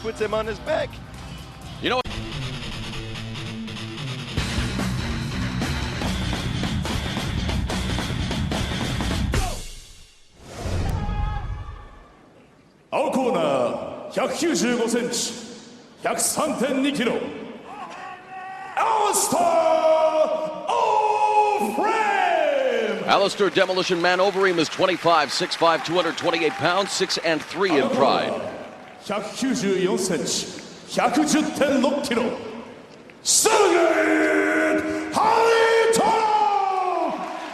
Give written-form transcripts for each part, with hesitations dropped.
puts him on his back. You know,青コーナー195センチ103.2キロ Alistair Overeem! Alistair Demolition Man Overeem is 25, 6'5", 228 pounds, 6-3 in pride. 194センチ110.6キロ Sergey Haritonov!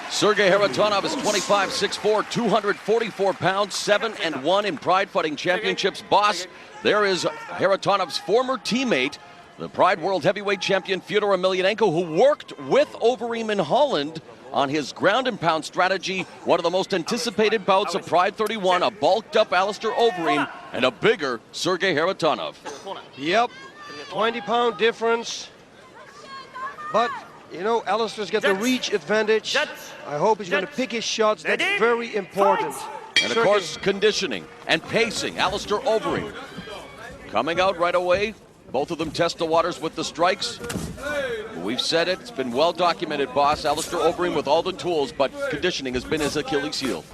Sergey Haritonov is 25, 6'4", 244 pounds, 7-1 in Pride Fighting Championships. Boss, there is Haritonov's former teammate, the Pride World Heavyweight Champion Fyodor Emelianenko, who worked with Overeem in Holland on his ground and pound strategy. One of the most anticipated bouts of Pride 31, a bulked up Alistair Overeem and a bigger Sergey Haritonov. Yep, 20-pound difference. But, you know, Alistair's got the reach advantage. I hope he's going to pick his shots. That's very important. And of course, conditioning and pacing. Alistair Overeem coming out right away. Both of them test the waters with the strikes. We've said it. It's been well documented, boss. Alistair Overeem with all the tools, but conditioning has been his Achilles heel.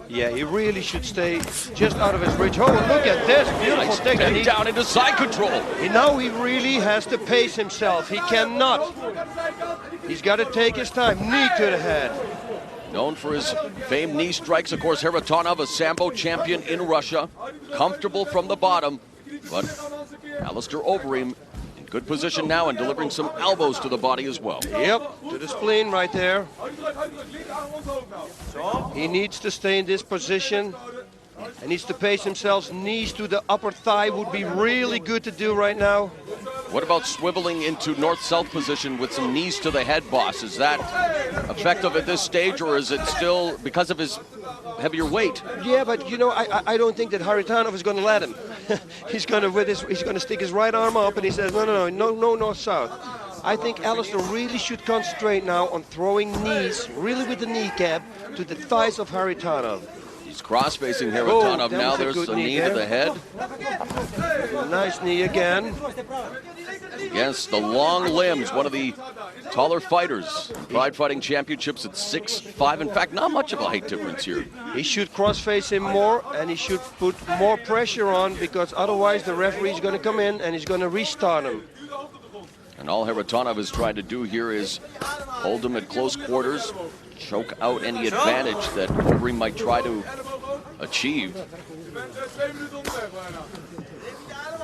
Yeah, he really should stay just out of his reach. Oh, look at this beautiful Nice technique. down into side control. Now he really has to pace himself. He cannot. He's got to take his time. Knee to the head. Known for his famed knee strikes, of course, Haritonov, a Sambo champion in Russia. Comfortable from the bottom, but Alistair Overeem in good position now and delivering some elbows to the body as well. Yep, to the spleen right there. He needs to stay in this position and needs to pace himself. Knees to the upper thigh would be really good to do right now. What about swiveling into north-south position with some knees to the head, boss? Is that effective at this stage, or is it still because of his heavier weight? Yeah, but you know, I don't think that Haritonov is going to let him. He's going to stick his right arm up, and he says, no, north-south. I think Alistair really should concentrate now on throwing knees, really with the kneecap, to the thighs of Haritonov. He's cross-facing Haritonov now. There's a knee to the head. Nice knee again. Against the long limbs, one of the taller fighters. Pride Fighting Championships at 6'5". In fact, not much of a height difference here. He should cross-face him more, and he should put more pressure on, because otherwise the referee is going to come in and he's going to restart him. And all Haritonov is trying to do here is hold him at close quarters, choke out any advantage that Overeem might try to achieve.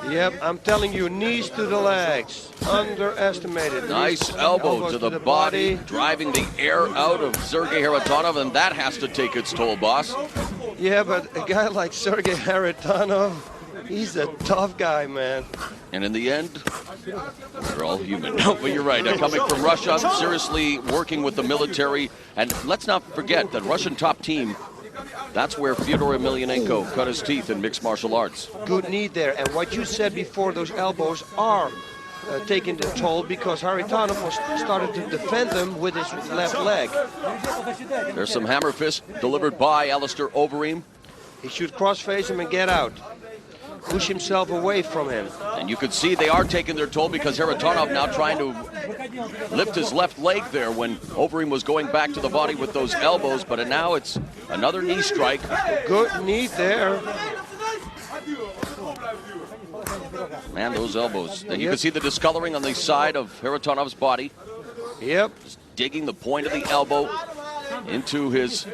Yep, I'm telling you, knees to the legs. Underestimated. Nice elbow to the body, driving the air out of Sergey Haritonov, and that has to take its toll, boss. Yeah, but a guy like Sergey Haritonov, he's a tough guy, man. And in the end, they're all human. No, but you're right. Coming from Russia, seriously working with the military. And let's not forget that Russian top team, that's where Fyodor Emelianenko cut his teeth in mixed martial arts. Good knee there. And what you said before, those elbows are taking the toll, because Haritonov started to defend them with his left leg. There's some hammer fist delivered by Alistair Overeem. He should cross-face him and get out. Push himself away from him. And you could see they are taking their toll, because Haritonov now trying to lift his left leg there when Overeem was going back to the body with those elbows, but now it's another knee strike. Good knee there. Man, those elbows. You can see the discoloring on the side of Haritonov's body. Yep. Just digging the point of the elbow into his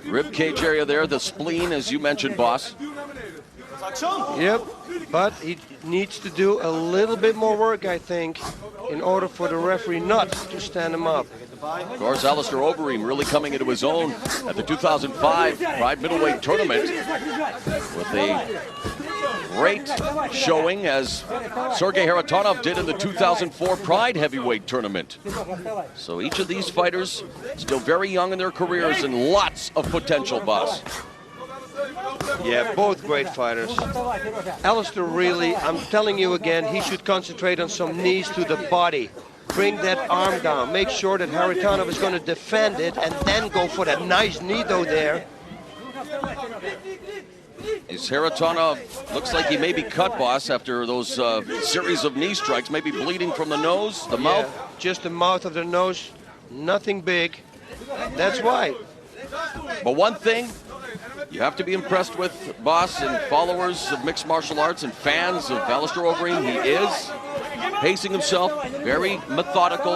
rib cage area there, the spleen, as you mentioned, boss. Yep, but he needs to do a little bit more work, I think, in order for the referee not to stand him up. Of course, Alistair Overeem really coming into his own at the 2005 Pride Middleweight Tournament with a great showing, as Sergey Haritonov did in the 2004 Pride Heavyweight Tournament. So each of these fighters still very young in their careers and lots of potential, boss. Yeah, both great fighters. Alistair really, I'm telling you again, he should concentrate on some knees to the body. Bring that arm down. Make sure that Haritonov is going to defend it and then go for that nice knee though there. Is Haritonov, looks like he may be cut, boss, after those series of knee strikes, maybe bleeding from the nose, the mouth. Yeah, just the mouth of the nose, nothing big. That's why. But one thing you have to be impressed with, boss, and followers of mixed martial arts and fans of Alistair Overeem, he is pacing himself, very methodical,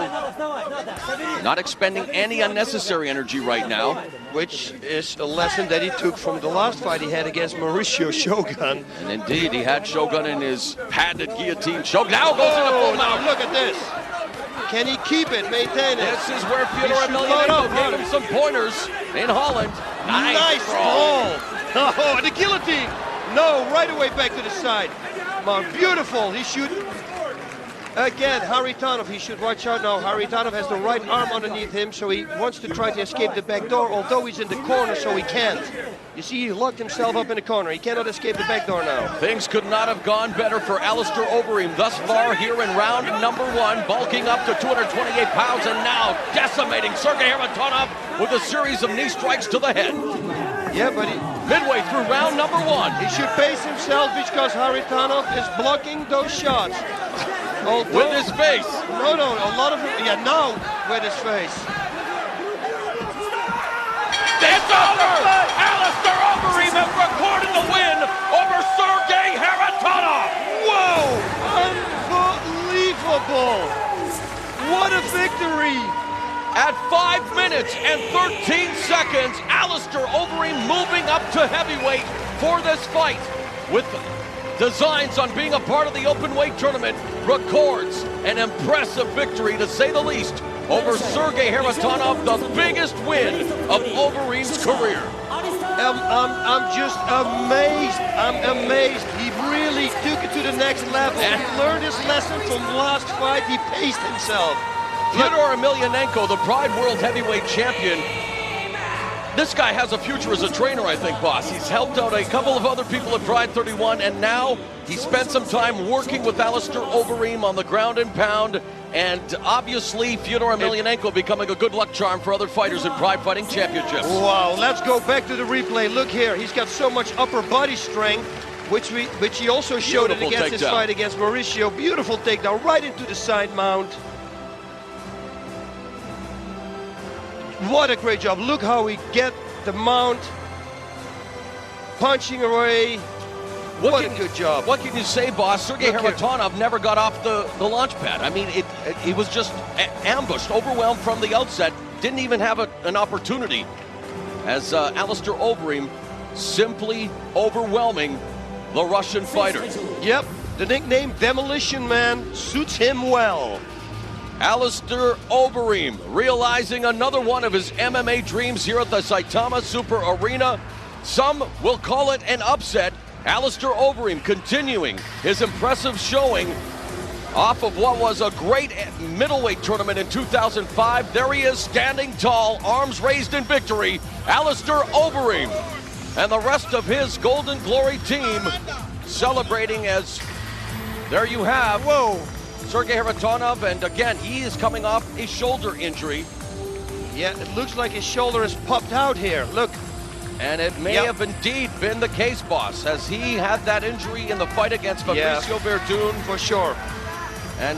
not expending any unnecessary energy right now. Which is a lesson that he took from the last fight he had against Mauricio Shogun. And indeed, he had Shogun in his patented guillotine. Shogun now goes into full now mount. look at this. Can he keep it, maintain it? This is where He Fyodor should load Emelianenko up, gave him some pointers in Holland. Nice ball. Oh, and the guillotine. No, right away back to the side. Man, beautiful. He should. Again, Haritonov, he should watch out now. Haritonov has the right arm underneath him, so he wants to try to escape the back door, although he's in the corner, so he can't. You see, he locked himself up in the corner. He cannot escape the back door now. Things could not have gone better for Alistair Overeem thus far here in round number one, bulking up to 228 pounds and now decimating Sergey Haritonov with a series of knee strikes to the head. Yeah, but Midway through round number one. he should pace himself because Haritonov is blocking those shots. With his face. No, a lot of it. Yeah, now with his face. It's over! Alistair Overeem has recorded the win over Sergey Haritonov! Whoa! Unbelievable! What a victory! At 5 minutes and 13 seconds, Alistair Overeem moving up to heavyweight for this fight with designs on being a part of the open weight tournament, records an impressive victory, to say the least, over Sergey Haritonov, the biggest win of Overeem's career. I'm just amazed. I'm amazed. He really took it to the next level. He learned his lesson from last fight. He paced himself. Fyodor Emelianenko, the Pride World Heavyweight Champion. This guy has a future as a trainer, I think, boss. He's helped out a couple of other people at Pride 31, and now he spent some time working with Alistair Overeem on the ground and pound, and obviously Fyodor Emelianenko becoming a good luck charm for other fighters in Pride Fighting Championships. Wow, let's go back to the replay. Look here, he's got so much upper body strength, which he also showed it Beautiful against his takedown. fight against Mauricio. Beautiful takedown right into the side mount. What a great job. Look how he get the mount, punching away. What a good job. What can you say, boss? Sergey Look here. Haritonov never got off the launch pad. I mean, he was just ambushed, overwhelmed from the outset, didn't even have an opportunity, as Alistair Overeem simply overwhelming the Russian fighter. Yep, the nickname Demolition Man suits him well. Alistair Overeem realizing another one of his MMA dreams here at the Saitama Super Arena. Some will call it an upset. Alistair Overeem continuing his impressive showing off of what was a great middleweight tournament in 2005. There he is, standing tall, arms raised in victory. Alistair Overeem and the rest of his Golden Glory team celebrating as there you have. Whoa. Sergey Haritonov, and again, he is coming off a shoulder injury. Yeah, it looks like his shoulder is popped out here. Look. And it may have indeed been the case, boss, as he had that injury in the fight against Fabricio Verdun. For sure. And